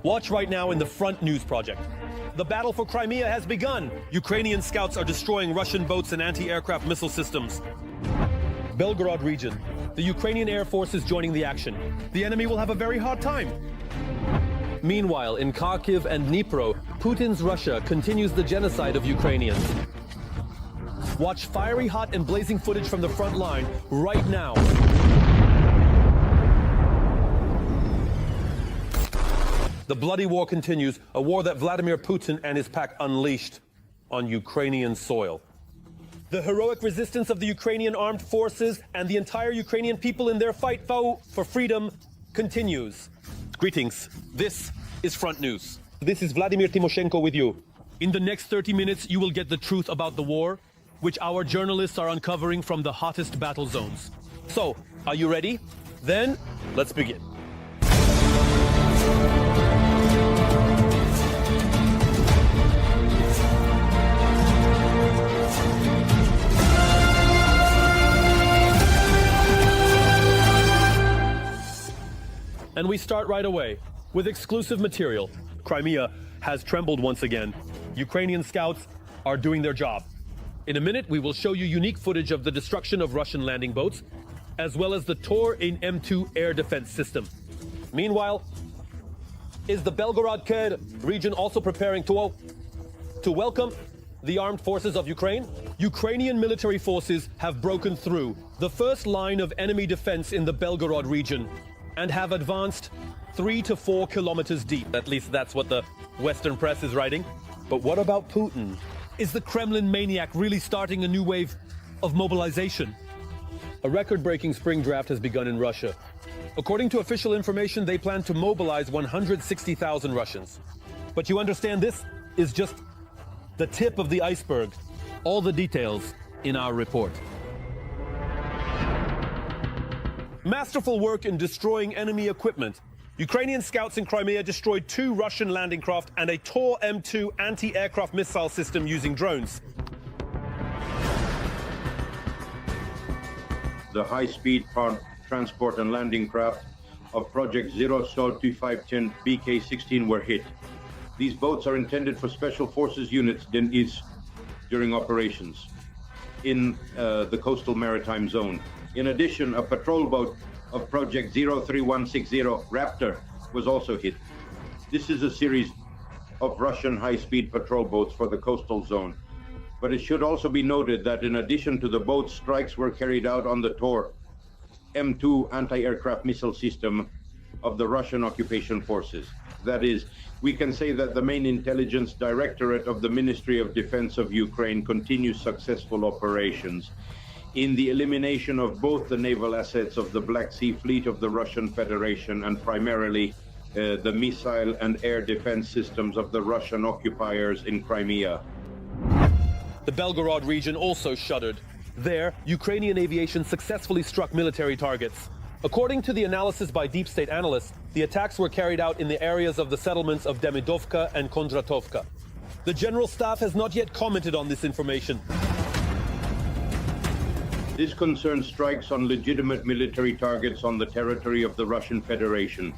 Watch right now in the Front News Project. The battle for Crimea has begun. Ukrainian scouts are destroying Russian boats and anti-aircraft missile systems. Belgorod region. The Ukrainian Air Force is joining the action. The enemy will have a very hard time. Meanwhile, in Kharkiv and Dnipro, Putin's Russia continues the genocide of Ukrainians. Watch fiery, hot, and blazing footage from the front line right now. The bloody war continues, a war that Vladimir Putin and his pack unleashed on Ukrainian soil. The heroic resistance of the Ukrainian armed forces and the entire Ukrainian people in their fight for freedom continues. Greetings. This is Front News. This is Vladimir Timoshenko with you. In the next 30 minutes, you will get the truth about the war, which our journalists are uncovering from the hottest battle zones. So, are you ready? Then, let's begin. And we start right away with exclusive material. Crimea has trembled once again. Ukrainian scouts are doing their job. In a minute, we will show you unique footage of the destruction of Russian landing boats, as well as the Tor in M2 air defense system. Meanwhile, is the Belgorod region also preparing to welcome the armed forces of Ukraine? Ukrainian military forces have broken through the first line of enemy defense in the Belgorod region and have advanced 3 to 4 kilometers deep. At least that's what the Western press is writing. But what about Putin? Is the Kremlin maniac really starting a new wave of mobilization? A record-breaking spring draft has begun in Russia. According to official information, they plan to mobilize 160,000 Russians. But you understand, this is just the tip of the iceberg. All the details in our report. Masterful work in destroying enemy equipment. Ukrainian scouts in Crimea destroyed 2 Russian landing craft and a Tor M2 anti-aircraft missile system using drones. The high-speed transport and landing craft of Project Zero Sol 2510 BK-16 were hit. These boats are intended for Special Forces units during operations in the coastal maritime zone. In addition, a patrol boat of Project 03160 Raptor was also hit. This is a series of Russian high-speed patrol boats for the coastal zone. But it should also be noted that in addition to the boats, strikes were carried out on the Tor M2 anti-aircraft missile system of the Russian occupation forces. That is, we can say that the main intelligence directorate of the Ministry of Defense of Ukraine continues successful operations in the elimination of both the naval assets of the Black Sea Fleet of the Russian Federation and primarily the missile and air defense systems of the Russian occupiers in Crimea. The Belgorod region also shuddered. There, Ukrainian aviation successfully struck military targets. According to the analysis by deep state analysts, the attacks were carried out in the areas of the settlements of Demidovka and Kondratovka. The General Staff has not yet commented on this information. This concerns strikes on legitimate military targets on the territory of the Russian Federation.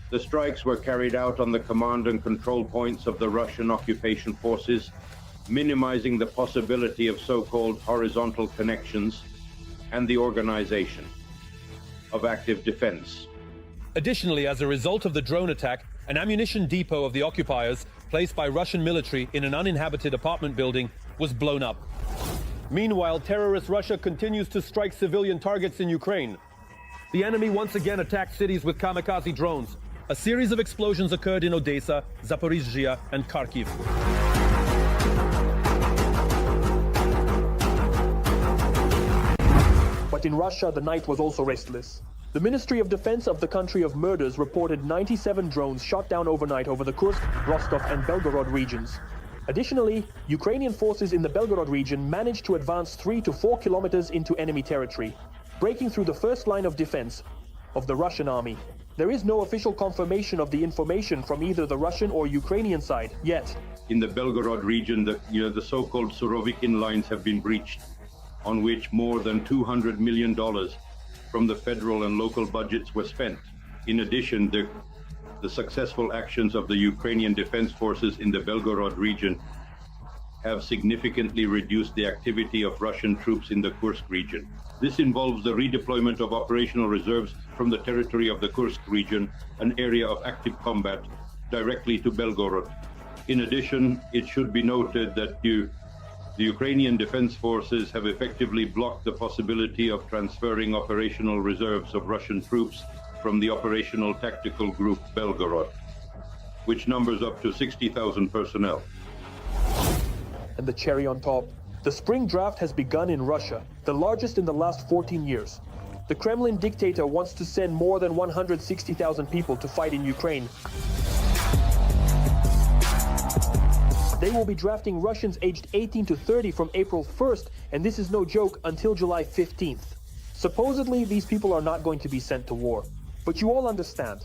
The strikes were carried out on the command and control points of the Russian occupation forces, minimizing the possibility of so-called horizontal connections and the organization of active defense. Additionally, as a result of the drone attack, an ammunition depot of the occupiers, placed by Russian military in an uninhabited apartment building, was blown up. Meanwhile, terrorist Russia continues to strike civilian targets in Ukraine. The enemy once again attacked cities with kamikaze drones. A series of explosions occurred in Odessa, Zaporizhzhia, and Kharkiv. But in Russia, the night was also restless. The Ministry of Defense of the country of murders reported 97 drones shot down overnight over the Kursk, Rostov, and Belgorod regions. Additionally, Ukrainian forces in the Belgorod region managed to advance 3 to 4 kilometers into enemy territory, breaking through the first line of defense of the Russian army. There is no official confirmation of the information from either the Russian or Ukrainian side yet. In the Belgorod region, the so-called Surovikin lines have been breached, on which more than $200 million from the federal and local budgets were spent. In addition, the the successful actions of the Ukrainian defense forces in the Belgorod region have significantly reduced the activity of Russian troops in the Kursk region. This involves the redeployment of operational reserves from the territory of the Kursk region, an area of active combat, directly to Belgorod. In addition, it should be noted that the Ukrainian defense forces have effectively blocked the possibility of transferring operational reserves of Russian troops from the operational tactical group Belgorod, which numbers up to 60,000 personnel. And the cherry on top, the spring draft has begun in Russia, the largest in the last 14 years. The Kremlin dictator wants to send more than 160,000 people to fight in Ukraine. They will be drafting Russians aged 18 to 30 from April 1st, and this is no joke, until July 15th. Supposedly, these people are not going to be sent to war, but you all understand.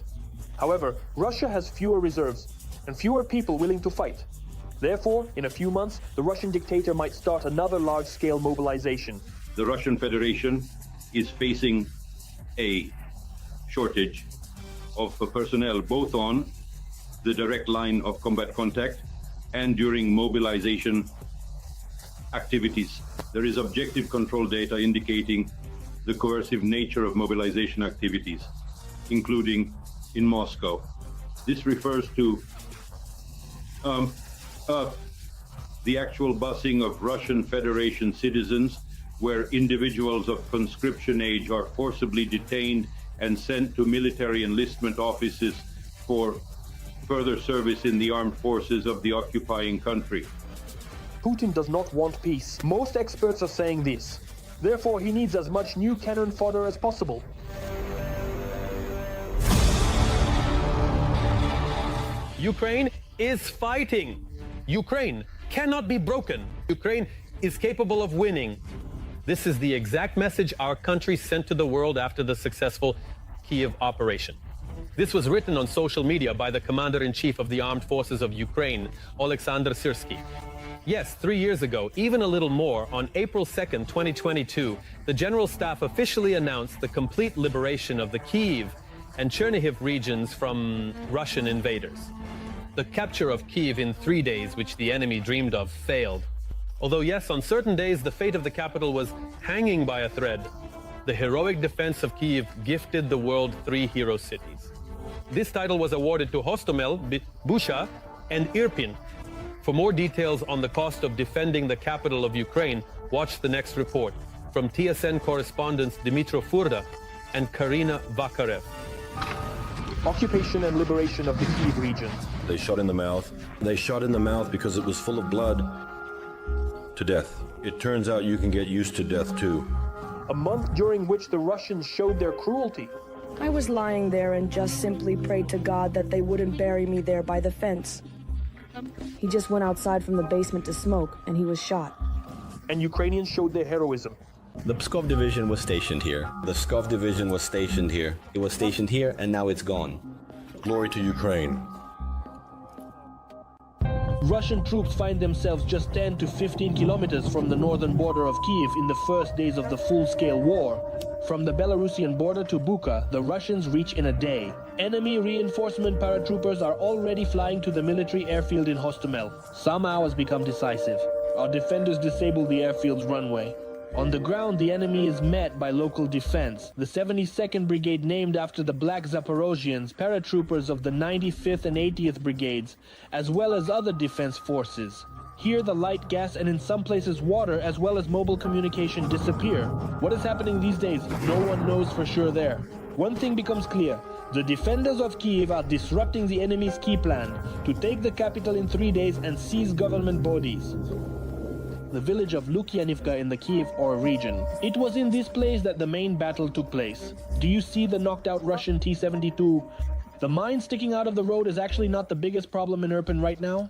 However, Russia has fewer reserves and fewer people willing to fight. Therefore, in a few months, the Russian dictator might start another large-scale mobilization. The Russian Federation is facing a shortage of personnel, both on the direct line of combat contact and during mobilization activities. There is objective control data indicating the coercive nature of mobilization activities, including in Moscow. This refers to the actual busing of Russian Federation citizens, where individuals of conscription age are forcibly detained and sent to military enlistment offices for further service in the armed forces of the occupying country. Putin does not want peace. Most experts are saying this. Therefore, he needs as much new cannon fodder as possible. Ukraine is fighting. Ukraine cannot be broken. Ukraine is capable of winning. This is the exact message our country sent to the world after the successful Kyiv operation. This was written on social media by the Commander-in-Chief of the Armed Forces of Ukraine, Oleksandr Syrsky. Yes, 3 years ago, even a little more, on April 2nd, 2022, the General Staff officially announced the complete liberation of the Kyiv and Chernihiv regions from Russian invaders. The capture of Kyiv in 3 days, which the enemy dreamed of, failed. Although yes, on certain days the fate of the capital was hanging by a thread, the heroic defense of Kyiv gifted the world 3 hero cities. This title was awarded to Hostomel, Busha, and Irpin. For more details on the cost of defending the capital of Ukraine, watch the next report from TSN correspondents Dmytro Furda and Karina Vakarev. Occupation and liberation of the Kyiv region. They shot in the mouth. They shot in the mouth because it was full of blood. To death. It turns out you can get used to death too. A month during which the Russians showed their cruelty. I was lying there and just simply prayed to God that they wouldn't bury me there by the fence. He just went outside from the basement to smoke, and he was shot. And Ukrainians showed their heroism. The Pskov division was stationed here. The Pskov division was stationed here. It was stationed here, and now it's gone. Glory to Ukraine. Russian troops find themselves just 10 to 15 kilometers from the northern border of Kyiv in the first days of the full-scale war. From the Belarusian border to Bucha, the Russians reach in a day. Enemy reinforcement paratroopers are already flying to the military airfield in Hostomel. Some hours become decisive. Our defenders disable the airfield's runway. On the ground, the enemy is met by local defense. The 72nd Brigade, named after the Black Zaporozhians, paratroopers of the 95th and 80th Brigades, as well as other defense forces. Here, the light gas and in some places water, as well as mobile communication, disappear. What is happening these days? No one knows for sure there. One thing becomes clear. The defenders of Kyiv are disrupting the enemy's key plan to take the capital in 3 days and seize government bodies. The village of Lukyanivka in the Kyiv or region. It was in this place that the main battle took place. Do you see the knocked out Russian T-72? The mine sticking out of the road is actually not the biggest problem in Irpin right now.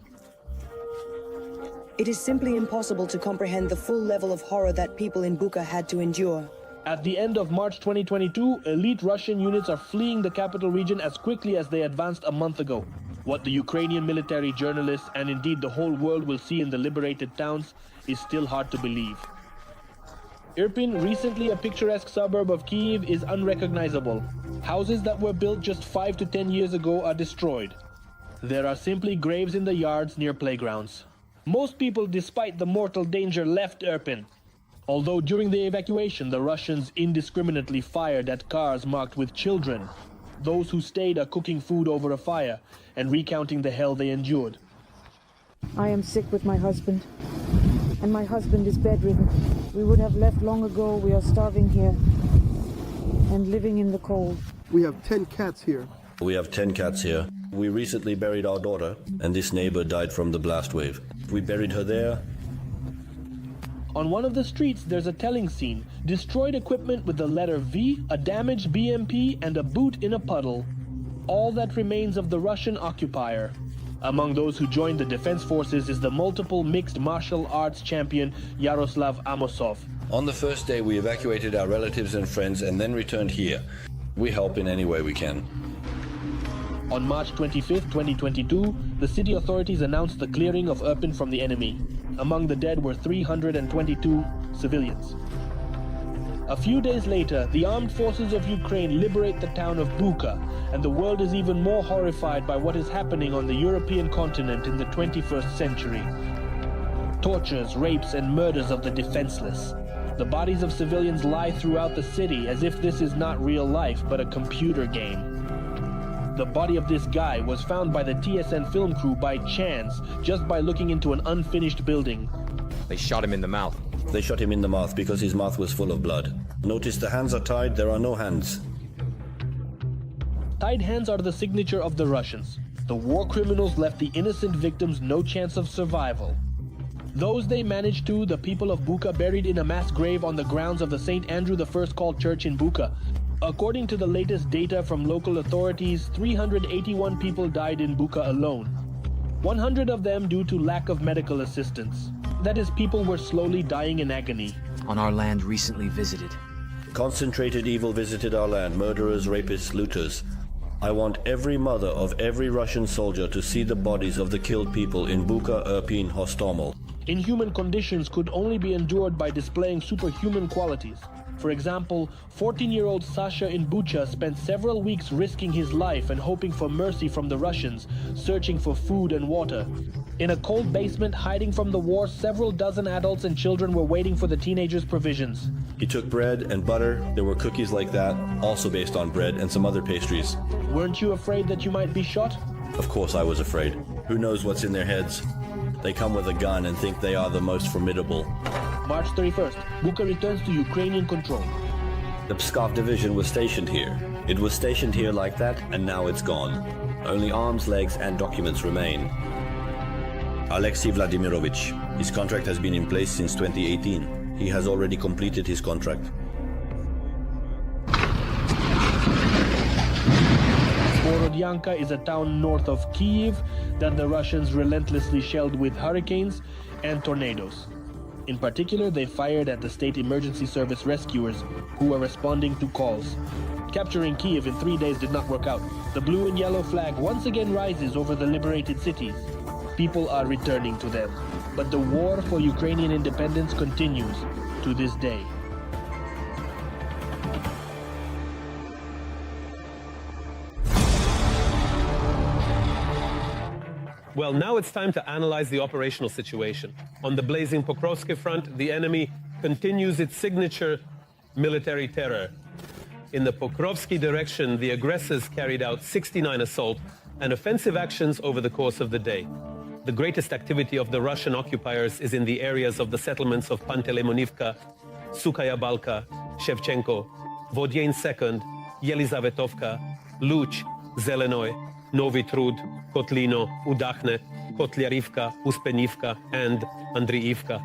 It is simply impossible to comprehend the full level of horror that people in Bucha had to endure. At the end of March 2022, elite Russian units are fleeing the capital region as quickly as they advanced a month ago. What the Ukrainian military, journalists, and indeed the whole world will see in the liberated towns is still hard to believe. Irpin, recently a picturesque suburb of Kyiv, is unrecognizable. Houses that were built just 5 to 10 years ago are destroyed. There are simply graves in the yards near playgrounds. Most people, despite the mortal danger, left Irpin. Although during the evacuation, the Russians indiscriminately fired at cars marked with children. Those who stayed are cooking food over a fire and recounting the hell they endured. I am sick with my husband, and my husband is bedridden. We would have left long ago. We are starving here and living in the cold. We have 10 cats here. We have 10 cats here. We recently buried our daughter, and this neighbor died from the blast wave. We buried her there. On one of the streets, there's a telling scene. Destroyed equipment with the letter V, a damaged BMP, and a boot in a puddle. All that remains of the Russian occupier. Among those who joined the defense forces is the multiple mixed martial arts champion Yaroslav Amosov. On the first day, we evacuated our relatives and friends and then returned here. We help in any way we can. On March 25, 2022, the city authorities announced the clearing of Irpin from the enemy. Among the dead were 322 civilians. A few days later, the armed forces of Ukraine liberate the town of Bucha, and the world is even more horrified by what is happening on the European continent in the 21st century. Tortures, rapes, and murders of the defenseless. The bodies of civilians lie throughout the city as if this is not real life, but a computer game. The body of this guy was found by the TSN film crew by chance, just by looking into an unfinished building. They shot him in the mouth. They shot him in the mouth because his mouth was full of blood. Notice the hands are tied, there are no hands. Tied hands are the signature of the Russians. The war criminals left the innocent victims no chance of survival. Those they managed to, the people of Bucha buried in a mass grave on the grounds of the St. Andrew I called church in Bucha. According to the latest data from local authorities, 381 people died in Bucha alone. 100 of them due to lack of medical assistance. That is, people were slowly dying in agony. On our land recently visited. Concentrated evil visited our land, murderers, rapists, looters. I want every mother of every Russian soldier to see the bodies of the killed people in Bucha, Irpin, Hostomel. Inhuman conditions could only be endured by displaying superhuman qualities. For example, 14-year-old Sasha in Bucha spent several weeks risking his life and hoping for mercy from the Russians, searching for food and water. In a cold basement hiding from the war, several dozen adults and children were waiting for the teenagers' provisions. He took bread and butter, there were cookies like that, also based on bread, and some other pastries. Weren't you afraid that you might be shot? Of course I was afraid. Who knows what's in their heads? They come with a gun and think they are the most formidable. March 31st, Bucha returns to Ukrainian control. The Pskov division was stationed here. It was stationed here like that, and now it's gone. Only arms, legs, and documents remain. Alexei Vladimirovich. His contract has been in place since 2018. He has already completed his contract. Borodyanka is a town north of Kyiv that the Russians relentlessly shelled with hurricanes and tornadoes. In particular, they fired at the State Emergency Service rescuers who were responding to calls. Capturing Kyiv in 3 days did not work out. The blue and yellow flag once again rises over the liberated cities. People are returning to them. But the war for Ukrainian independence continues to this day. Well, now it's time to analyze the operational situation. On the blazing Pokrovsky front, the enemy continues its signature military terror. In the Pokrovsky direction, the aggressors carried out 69 assault and offensive actions over the course of the day. The greatest activity of the Russian occupiers is in the areas of the settlements of Pantelemonivka, Sukaya Balka, Shevchenko, Vodyen II, Yelizavetovka, Luch, Zelenoy, Novi Trud, Kotlino, Udachne, Kotlyarivka, Uspenivka, and Andriivka.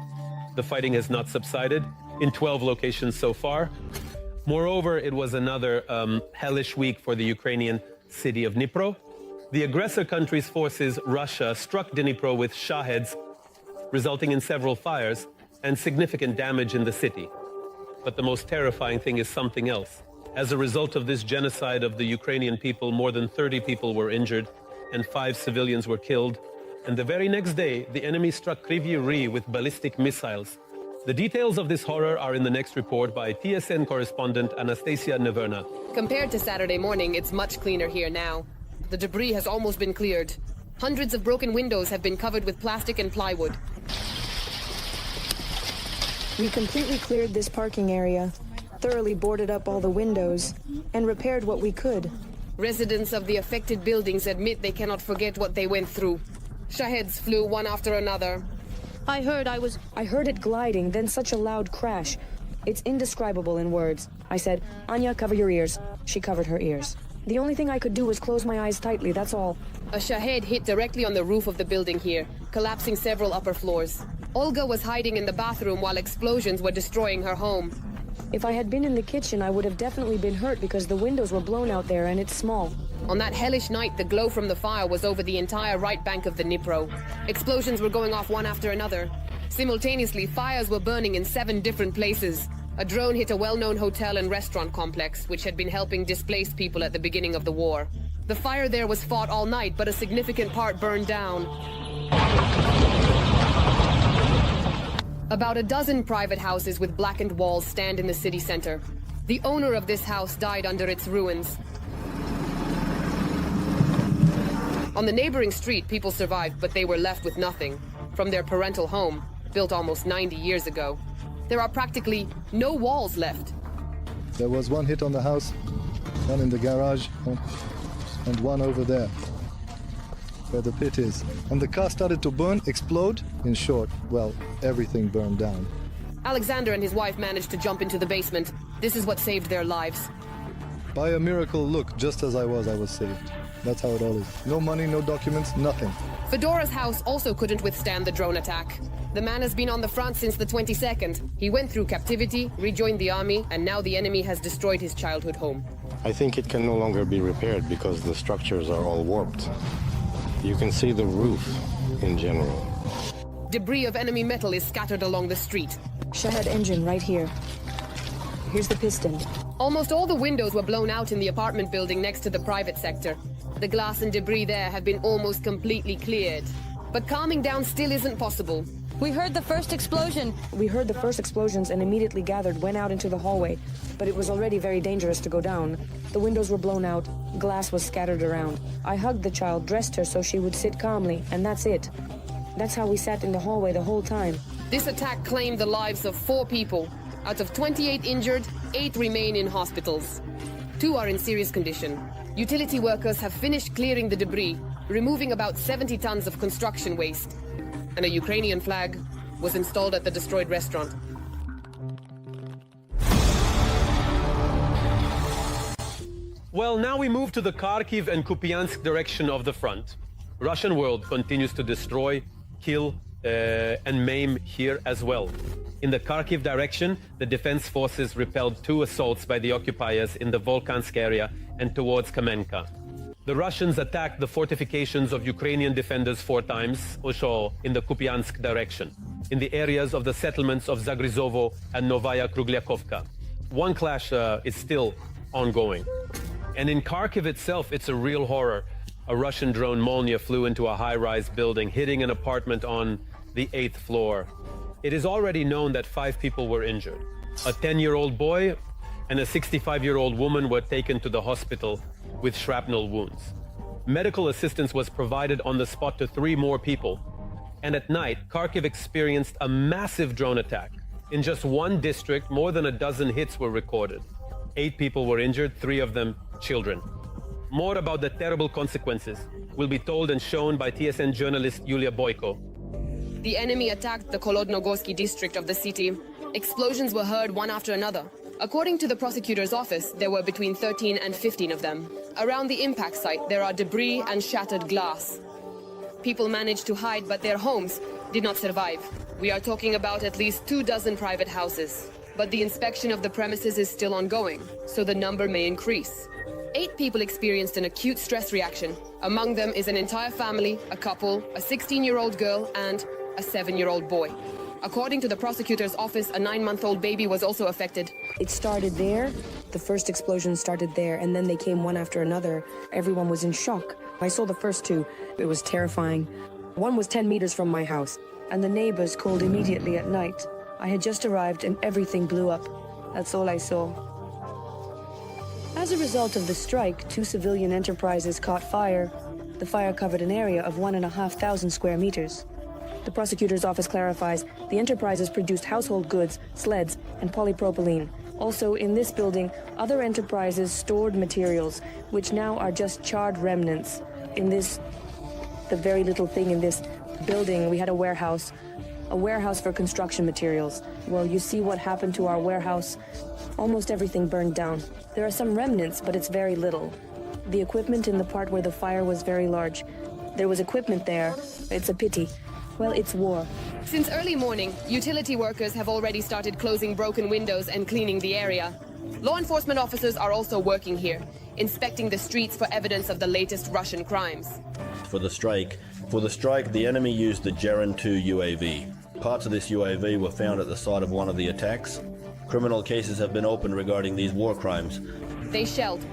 The fighting has not subsided in 12 locations so far. Moreover, it was another hellish week for the Ukrainian city of Dnipro. The aggressor country's forces, Russia, struck Dnipro with shaheds, resulting in several fires and significant damage in the city. But the most terrifying thing is something else. As a result of this genocide of the Ukrainian people, more than 30 people were injured and 5 civilians were killed. And the very next day, the enemy struck Kryvyi Rih with ballistic missiles, The details of this horror are in the next report by TSN correspondent Anastasia Neverna. Compared to Saturday morning, it's much cleaner here now. The debris has almost been cleared. Hundreds of broken windows have been covered with plastic and plywood. We completely cleared this parking area, thoroughly boarded up all the windows, and repaired what we could. Residents of the affected buildings admit they cannot forget what they went through. Shaheds flew one after another. I heard it gliding, then such a loud crash. It's indescribable in words. I said, Anya, cover your ears. She covered her ears. The only thing I could do was close my eyes tightly, that's all. A Shahed hit directly on the roof of the building here, collapsing several upper floors. Olga was hiding in the bathroom while explosions were destroying her home. If I had been in the kitchen, I would have definitely been hurt because the windows were blown out there and it's small. On that hellish night, the glow from the fire was over the entire right bank of the Dnipro. Explosions were going off one after another. Simultaneously, fires were burning in 7 different places. A drone hit a well-known hotel and restaurant complex, which had been helping displaced people at the beginning of the war. The fire there was fought all night, but a significant part burned down. About a dozen private houses with blackened walls stand in the city center. The owner of this house died under its ruins. On the neighboring street, people survived, but they were left with nothing from their parental home, built almost 90 years ago. There are practically no walls left. There was one hit on the house, one in the garage, and one over there, where the pit is. And the car started to burn, explode. In short, well, everything burned down. Alexander and his wife managed to jump into the basement. This is what saved their lives. By a miracle, look, just as I was saved. That's how it all is. No money, no documents, nothing. Fedora's house also couldn't withstand the drone attack. The man has been on the front since the 22nd. He went through captivity, rejoined the army, and now the enemy has destroyed his childhood home. I think it can no longer be repaired because the structures are all warped. You can see the roof in general. Debris of enemy metal is scattered along the street. Shahed engine right here. Here's the piston. Almost all the windows were blown out in the apartment building next to the private sector. The glass and debris there have been almost completely cleared. But calming down still isn't possible. We heard the first explosion. We heard the first explosions and immediately gathered, went out into the hallway. But it was already very dangerous to go down. The windows were blown out, glass was scattered around. I hugged the child, dressed her so she would sit calmly, and that's it. That's how we sat in the hallway the whole time. This attack claimed the lives of 4 people. Out of 28 injured, 8 remain in hospitals. 2 are in serious condition. Utility workers have finished clearing the debris, removing about 70 tons of construction waste. And a Ukrainian flag was installed at the destroyed restaurant. Well, now we move to the Kharkiv and Kupiansk direction of the front. Russian world continues to destroy, kill, and maim here as well. In the Kharkiv direction, the defense forces repelled 2 assaults by the occupiers in the Volkansk area and towards Kamenka. The Russians attacked the fortifications of Ukrainian defenders 4 times, also in the Kupiansk direction, in the areas of the settlements of Zagrizovo and Novaya Krugliakovka. One clash is still ongoing. And in Kharkiv itself, it's a real horror. A Russian drone Molnya flew into a high-rise building, hitting an apartment on the 8th floor. It is already known that 5 people were injured. A 10-year-old boy and a 65-year-old woman were taken to the hospital with shrapnel wounds. Medical assistance was provided on the spot to 3 more people. And at night, Kharkiv experienced a massive drone attack. In just one district, more than a dozen hits were recorded. 8 people were injured, 3 of them children. More about the terrible consequences will be told and shown by TSN journalist Yulia Boyko. The enemy attacked the Kolodnogorsky district of the city. Explosions were heard one after another. According to the prosecutor's office, there were between 13 and 15 of them. Around the impact site, there are debris and shattered glass. People managed to hide, but their homes did not survive. We are talking about at least 24 private houses. But the inspection of the premises is still ongoing, so the number may increase. 8 people experienced an acute stress reaction. Among them is an entire family, a couple, a 16-year-old girl, and a 7-year-old boy. According to the prosecutor's office, a 9-month-old baby was also affected. It started there. The first explosion started there, and then they came one after another. Everyone was in shock. I saw the first 2. It was terrifying. One was 10 meters from my house, and the neighbors called immediately at night. I had just arrived and everything blew up. That's all I saw. As a result of the strike, 2 civilian enterprises caught fire. The fire covered an area of 1,500 square meters. The prosecutor's office clarifies the enterprises produced household goods, sleds, and polypropylene. Also, in this building, other enterprises stored materials, which now are just charred remnants. The very little thing in this building, we had a warehouse for construction materials. Well, you see what happened to our warehouse? Almost everything burned down. There are some remnants, but it's very little. The equipment in the part where the fire was very large. There was equipment there. It's a pity. Well, it's war. Since early morning, utility workers have already started closing broken windows and cleaning the area. Law enforcement officers are also working here, inspecting the streets for evidence of the latest Russian crimes. For the strike, the enemy used the Geron 2 UAV. Parts of this UAV were found at the site of one of the attacks. Criminal cases have been opened regarding these war crimes. They shelled.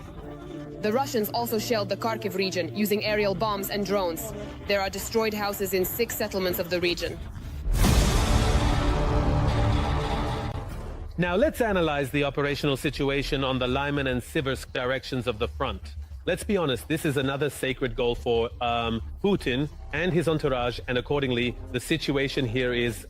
The Russians also shelled the Kharkiv region using aerial bombs and drones. There are destroyed houses in 6 settlements of the region. Now let's analyze the operational situation on the Lyman and Siversk directions of the front. Let's be honest, this is another sacred goal for Putin and his entourage, and accordingly, the situation here is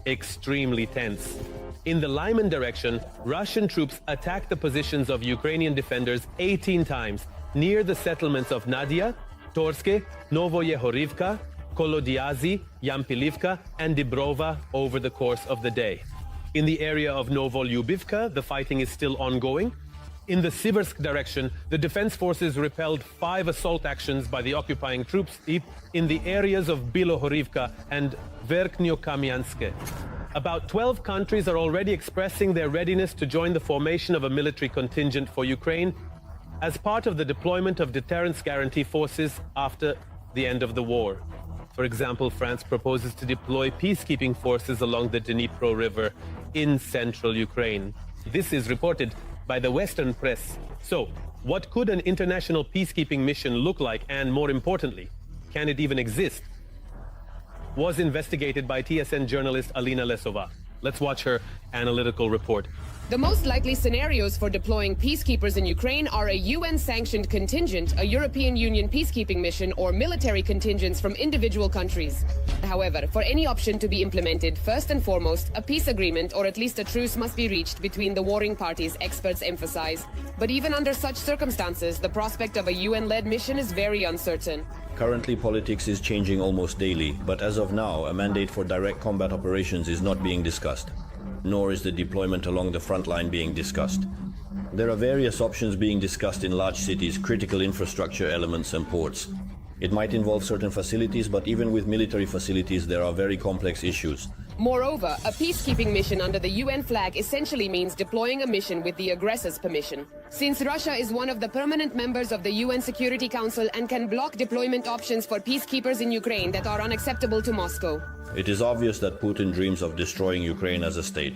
extremely tense. In the Lyman direction, Russian troops attacked the positions of Ukrainian defenders 18 times near the settlements of Nadia, Torske, Novoyehorivka, Kolodiazi, Yampilivka, and Dibrova over the course of the day. In the area of Novolyubivka, the fighting is still ongoing. In the Siversk direction, the defense forces repelled 5 assault actions by the occupying troops in the areas of Bilohorivka and Verkhnyo-Kamyanske. About 12 countries are already expressing their readiness to join the formation of a military contingent for Ukraine as part of the deployment of deterrence guarantee forces after the end of the war. For example, France proposes to deploy peacekeeping forces along the Dnipro River in central Ukraine. This is reported by the Western press. So, what could an international peacekeeping mission look like, and more importantly, can it even exist? Was investigated by TSN journalist Alina Lesova. Let's watch her analytical report. The most likely scenarios for deploying peacekeepers in Ukraine are a UN-sanctioned contingent, a European Union peacekeeping mission, or military contingents from individual countries. However, for any option to be implemented, first and foremost, a peace agreement or at least a truce must be reached between the warring parties, experts emphasize. But even under such circumstances, the prospect of a UN-led mission is very uncertain. Currently, politics is changing almost daily, but as of now, a mandate for direct combat operations is not being discussed, nor is the deployment along the front line being discussed. There are various options being discussed in large cities, critical infrastructure elements and ports. It might involve certain facilities, but even with military facilities, there are very complex issues. Moreover, a peacekeeping mission under the UN flag essentially means deploying a mission with the aggressor's permission. Since Russia is one of the permanent members of the UN Security Council and can block deployment options for peacekeepers in Ukraine that are unacceptable to Moscow. It is obvious that Putin dreams of destroying Ukraine as a state.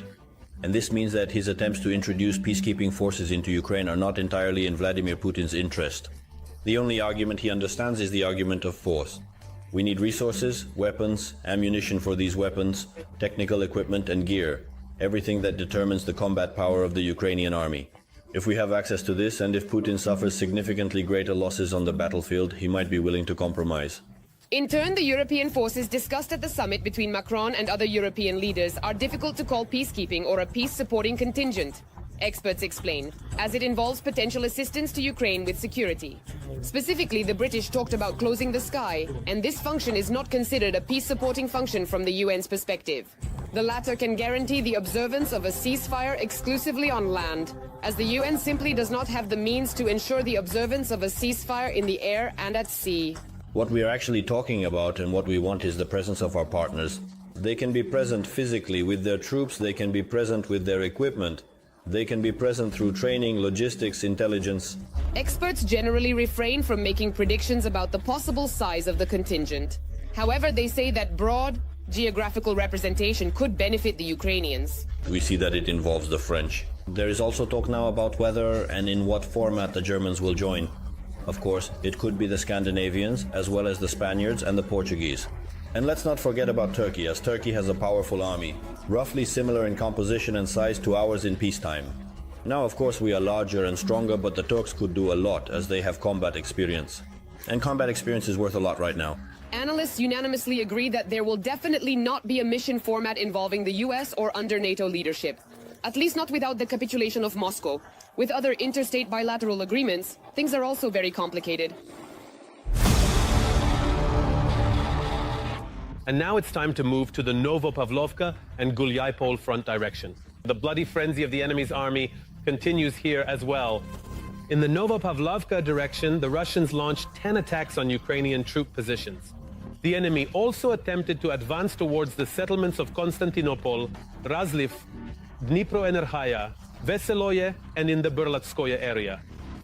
And this means that his attempts to introduce peacekeeping forces into Ukraine are not entirely in Vladimir Putin's interest. The only argument he understands is the argument of force. We need resources, weapons, ammunition for these weapons, technical equipment and gear, everything that determines the combat power of the Ukrainian army. If we have access to this, and if Putin suffers significantly greater losses on the battlefield, he might be willing to compromise. In turn, the European forces discussed at the summit between Macron and other European leaders are difficult to call peacekeeping or a peace-supporting contingent. Experts explain, as it involves potential assistance to Ukraine with security. Specifically, the British talked about closing the sky, and this function is not considered a peace-supporting function from the UN's perspective. The latter can guarantee the observance of a ceasefire exclusively on land, as the UN simply does not have the means to ensure the observance of a ceasefire in the air and at sea. What we are actually talking about and what we want is the presence of our partners. They can be present physically with their troops, they can be present with their equipment. They can be present through training, logistics, intelligence. Experts generally refrain from making predictions about the possible size of the contingent. However, they say that broad geographical representation could benefit the Ukrainians. We see that it involves the French. There is also talk now about whether and in what format the Germans will join. Of course, it could be the Scandinavians, as well as the Spaniards and the Portuguese. And let's not forget about Turkey, as Turkey has a powerful army. roughly similar in composition and size to ours in peacetime. Now, of course, we are larger and stronger, but the Turks could do a lot as they have combat experience. And combat experience is worth a lot right now. Analysts unanimously agree that there will definitely not be a mission format involving the US or under NATO leadership. At least not without the capitulation of Moscow. With other interstate bilateral agreements, things are also very complicated. And now it's time to move to the Novopavlovka and Gulyapol front direction. The bloody frenzy of the enemy's army continues here as well. In the Novopavlovka direction, the Russians launched 10 attacks on Ukrainian troop positions. The enemy also attempted to advance towards the settlements of Konstantinopol, Razliv, Dnipro-Enerhaya, Veseloye, and in the Berlatskoye area.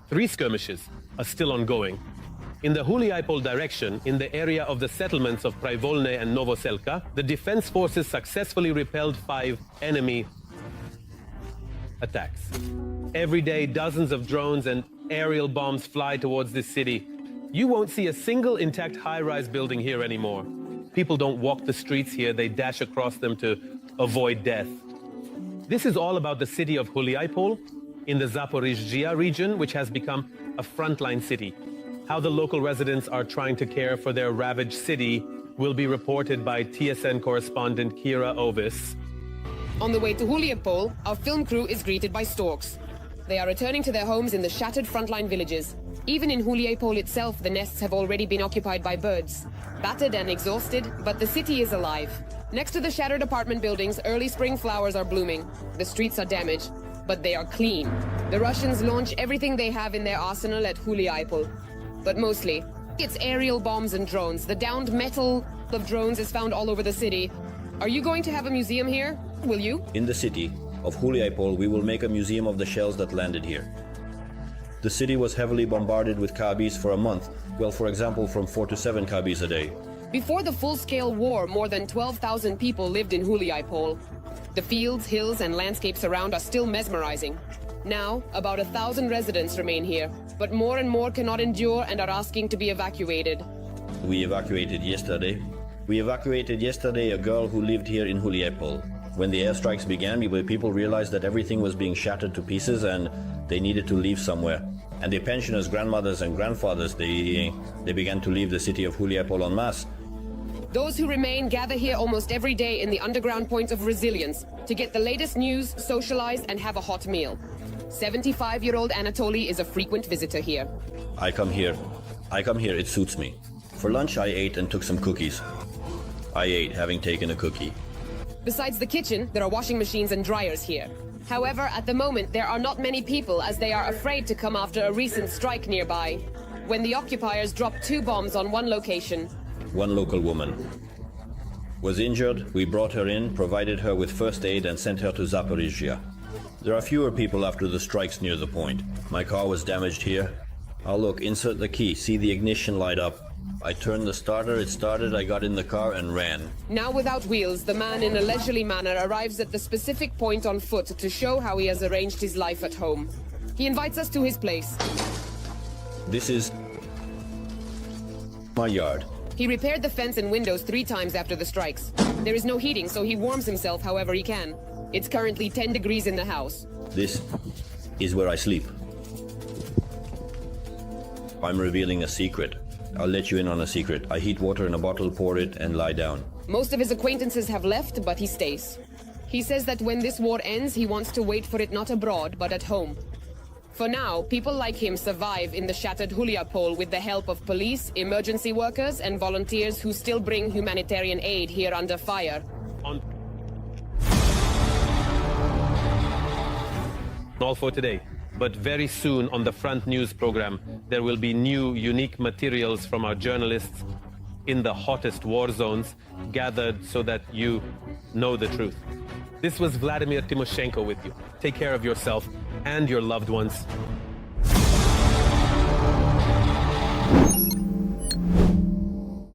3 skirmishes are still ongoing. In the Huliaipol direction, in the area of the settlements of Privolne and Novoselka, the defense forces successfully repelled 5 enemy attacks. Every day, dozens of drones and aerial bombs fly towards this city. You won't see a single intact high-rise building here anymore. People don't walk the streets here, they dash across them to avoid death. This is all about the city of Huliaipol in the Zaporizhzhia region, which has become a frontline city. How the local residents are trying to care for their ravaged city will be reported by TSN correspondent Kira Ovis. On the way to Huliaipol, our film crew is greeted by storks. They are returning to their homes in the shattered frontline villages. Even in Huliaipol itself, the nests have already been occupied by birds. Battered and exhausted, but the city is alive. Next to the shattered apartment buildings, early spring flowers are blooming. The streets are damaged, but they are clean. The Russians launch everything they have in their arsenal at Huliaipol. But mostly, it's aerial bombs and drones. The downed metal of drones is found all over the city. Are you going to have a museum here? Will you? In the city of Huliaipol, we will make a museum of the shells that landed here. The city was heavily bombarded with KBs for a month. Well, for example, from 4 to 7 KBs a day. Before the full-scale war, more than 12,000 people lived in Huliaipol. The fields, hills, and landscapes around are still mesmerizing. Now, about 1,000 residents remain here, but more and more cannot endure and are asking to be evacuated. We evacuated yesterday. We evacuated yesterday a girl who lived here in Huliaipol. When the airstrikes began, people realized that everything was being shattered to pieces and they needed to leave somewhere. And the pensioners, grandmothers and grandfathers, they began to leave the city of Huliaipol en masse. Those who remain gather here almost every day in the underground point of resilience to get the latest news, socialize, and have a hot meal. 75-year-old Anatoly is a frequent visitor here. I come here, it suits me. For lunch I ate and took some cookies. I ate, having taken a cookie. Besides the kitchen, there are washing machines and dryers here. However, at the moment, there are not many people as they are afraid to come after a recent strike nearby. When the occupiers dropped 2 bombs on one location. One local woman was injured. We brought her in, provided her with first aid and sent her to Zaporizhzhia. There are fewer people after the strikes near the point. My car was damaged here. Oh look, insert the key, see the ignition light up. I turned the starter, it started, I got in the car and ran. Now without wheels, the man in a leisurely manner arrives at the specific point on foot to show how he has arranged his life at home. He invites us to his place. This is my yard. He repaired the fence and windows 3 times after the strikes. There is no heating, so he warms himself however he can. It's currently 10 degrees in the house. This is where I sleep. I'm revealing a secret. I'll let you in on a secret. I heat water in a bottle, pour it, and lie down. Most of his acquaintances have left, but he stays. He says that when this war ends, he wants to wait for it not abroad, but at home. For now, people like him survive in the shattered Huliaipol with the help of police, emergency workers, and volunteers who still bring humanitarian aid here under fire. All for today. But very soon on the Front News program, there will be new, unique materials from our journalists in the hottest war zones, gathered so that you know the truth. This was Vladimir Timoshenko with you. Take care of yourself and your loved ones.